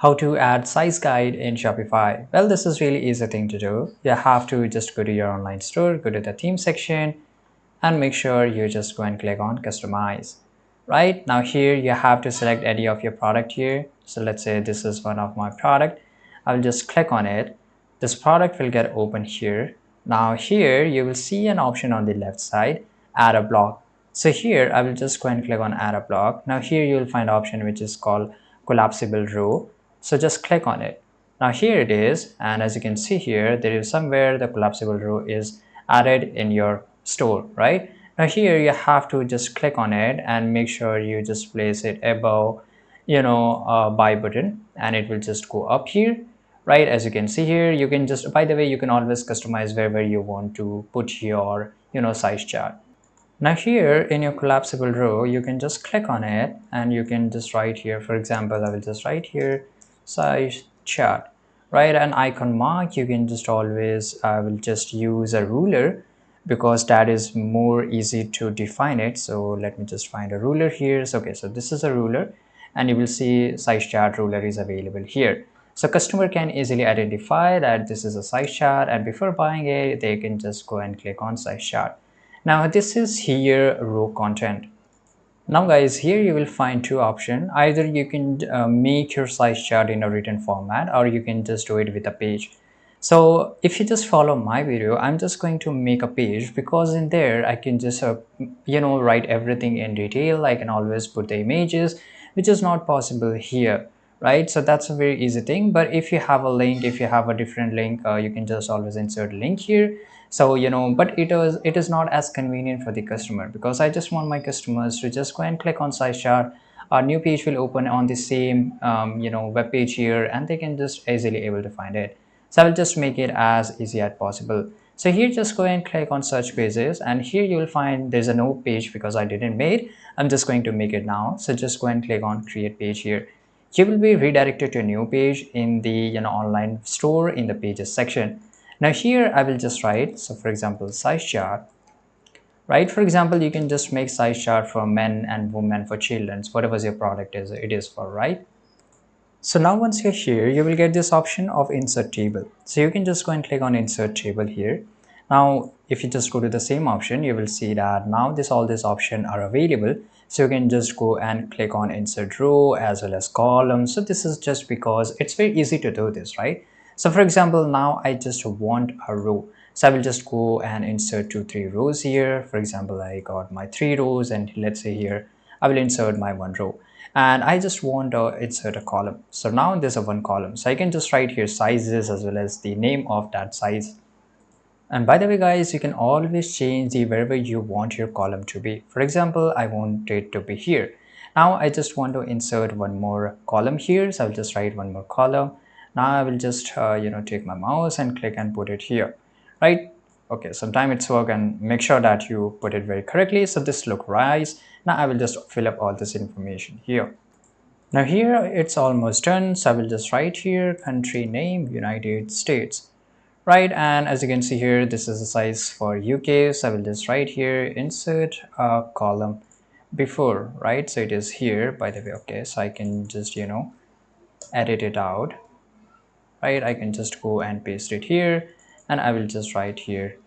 How to add size guide in Shopify. Well, this is really easy thing to do. You have to just go to your online store, go to the theme section, and make sure you just go and click on customize. Right now here you have to select any of your product here. So let's say this is one of my product. I'll just click on it. This product will get open here. Now here you will see an option on the left side, add a block. So here I will just go and click on add a block. Now here you will find option which is called collapsible row. So just click on it. Now here it is, and as you can see here, there is somewhere the collapsible row is added in your store. Right now here you have to just click on it and make sure you just place it above buy button, and it will just go up here. Right, as you can see here, you can just, by the way, you can always customize wherever you want to put your size chart. Now here in your collapsible row, you can just click on it and you can just write here, for example, I will just write here size chart. Right, an icon mark, you can just always, I will just use a ruler because that is more easy to define it. So let me just find a ruler here. So okay, so this is a ruler, and you will see size chart ruler is available here. So customer can easily identify that this is a size chart, and before buying it, they can just go and click on size chart. Now this is here row content. Now guys, here you will find two options. Either you can make your size chart in a written format, or you can just do it with a page. So if you just follow my video, I'm just going to make a page, because in there I can just write everything in detail. I can always put the images, which is not possible here. Right, so that's a very easy thing. But if you have a link, if you have a different link, you can just always insert a link here. So but it is not as convenient for the customer, because I just want my customers to just go and click on size chart. A new page will open on the same web page here, and they can just easily able to find it. So I will just make it as easy as possible. So here just go and click on search pages, and here you will find there's a no page because I didn't made. I'm just going to make it now. So just go and click on create page here. You will be redirected to a new page in the online store in the pages section. Now here I will just write, so for example, size chart. Right, for example, you can just make size chart for men and women, for children's, whatever your product is, it is for. Right, so now once you're here, you will get this option of insert table. So you can just go and click on insert table here. Now if you just go to the same option, you will see that now all these options are available. So you can just go and click on insert row as well as column. So this is just because it's very easy to do this. Right, so for example, now I just want a row. So I will just go and insert 2-3 rows here. For example, I got my 3 rows, and let's say here I will insert my 1 row, and I just want to insert a column. So now there's a 1 column, so I can just write here sizes as well as the name of that size. And by the way guys, you can always change the wherever you want your column to be. For example, I want it to be here. Now I just want to insert 1 more column here, so I'll just write 1 more column. Now I will just take my mouse and click and put it here. Right, okay, sometime it's work, and make sure that you put it very correctly. So this look right. Now I will just fill up all this information here. Now here it's almost done, so I will just write here country name United States. Right, and as you can see here, this is the size for UK. So I will just write here insert a column before. Right, so it is here, by the way. Okay, so I can just edit it out. Right, I can just go and paste it here, and I will just write here,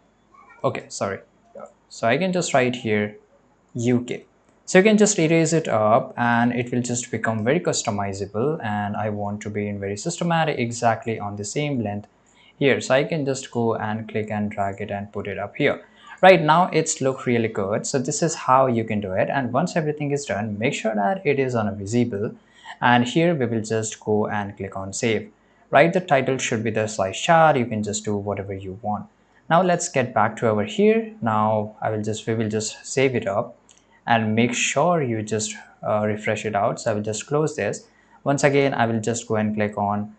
okay, sorry, so I can just write here UK. So you can just erase it up, and it will just become very customizable, and I want to be in very systematic exactly on the same length here. So I can just go and click and drag it and put it up here. Right, now it's look really good. So this is how you can do it, and once everything is done, make sure that it is on a visible, and here we will just go and click on save. Right, the title should be the size chart. You can just do whatever you want. Now let's get back to over here. Now we will just save it up, and make sure you just refresh it out. So I will just close this. Once again, I will just go and click on,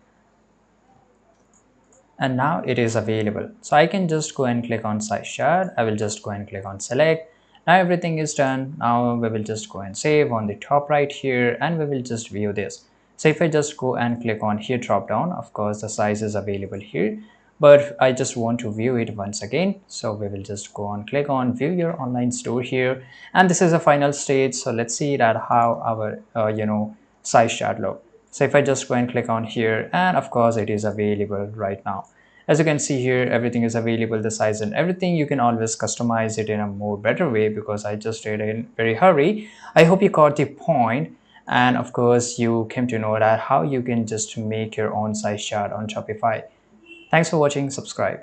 and now it is available. So I can just go and click on size chart. I will just go and click on select. Now everything is done. Now we will just go and save on the top right here, and we will just view this. So if I just go and click on here drop down, of course the size is available here, but I just want to view it once again. So we will just go and click on view your online store here, and this is a final stage. So let's see that how our size chart look. So if I just go and click on here, and of course it is available right now. As you can see here, everything is available, the size and everything. You can always customize it in a more better way because I just did it in very hurry. I hope you caught the point. And of course you came to know that how you can just make your own size chart on Shopify. Thanks for watching, subscribe.